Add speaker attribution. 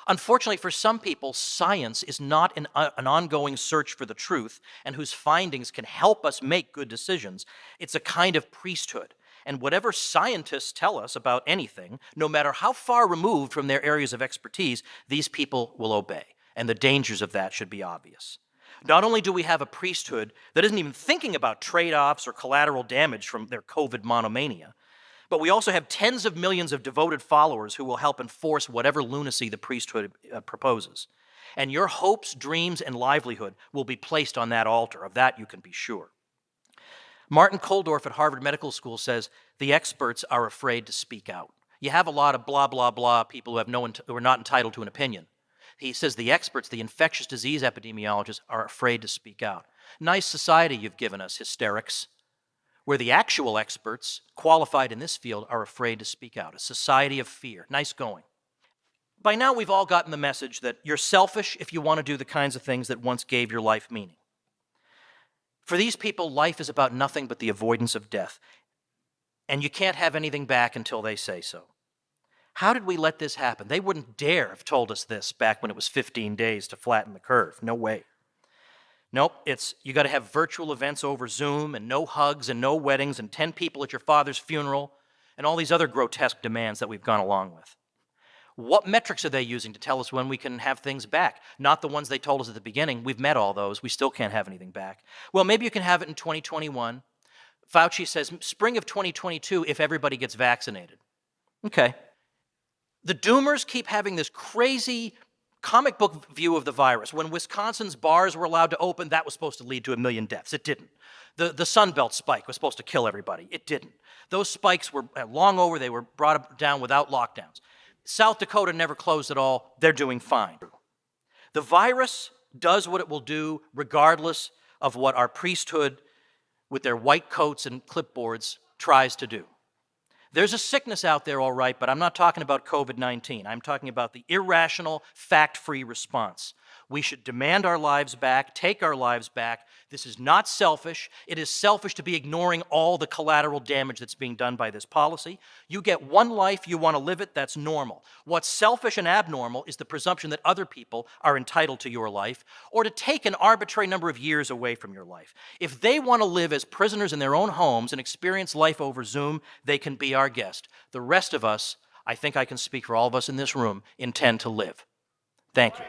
Speaker 1: Unfortunately, for some people, science is not an ongoing search for the truth and whose findings can help us make good decisions. It's a kind of priesthood. And whatever scientists tell us about anything, no matter how far removed from their areas of expertise, these people will obey. And the dangers of that should be obvious. Not only do we have a priesthood that isn't even thinking about trade-offs or collateral damage from their COVID monomania, but we also have tens of millions of devoted followers who will help enforce whatever lunacy the priesthood proposes. And your hopes, dreams, and livelihood will be placed on that altar. Of that you can be sure. Martin Kulldorff at Harvard Medical School says the experts are afraid to speak out. You have a lot of blah, blah, blah people who are not entitled to an opinion. He says the experts, the infectious disease epidemiologists, are afraid to speak out. Nice society you've given us, hysterics, where the actual experts, qualified in this field, are afraid to speak out. A society of fear. Nice going. By now, we've all gotten the message that you're selfish if you want to do the kinds of things that once gave your life meaning. For these people, life is about nothing but the avoidance of death, and you can't have anything back until they say so. How did we let this happen? They wouldn't dare have told us this back when it was 15 days to flatten the curve. No way. Nope, you got to have virtual events over Zoom and no hugs and no weddings and 10 people at your father's funeral and all these other grotesque demands that we've gone along with. What metrics are they using to tell us when we can have things back? Not the ones they told us at the beginning. We've met all those. We still can't have anything back. Well, maybe you can have it in 2021. Fauci says spring of 2022 if everybody gets vaccinated. Okay. The doomers keep having this crazy comic book view of the virus. When Wisconsin's bars were allowed to open, that was supposed to lead to 1 million deaths. It didn't. The Sun Belt spike was supposed to kill everybody. It didn't. Those spikes were long over. They were brought down without lockdowns. South Dakota never closed at all. They're doing fine. The virus does what it will do regardless of what our priesthood with their white coats and clipboards tries to do. There's a sickness out there, all right, but I'm not talking about COVID-19. I'm talking about the irrational, fact-free response. We should demand our lives back, take our lives back. This is not selfish. It is selfish to be ignoring all the collateral damage that's being done by this policy. You get one life, you want to live it, that's normal. What's selfish and abnormal is the presumption that other people are entitled to your life or to take an arbitrary number of years away from your life. If they want to live as prisoners in their own homes and experience life over Zoom, they can be our guest. The rest of us, I think I can speak for all of us in this room, intend to live. Thank you.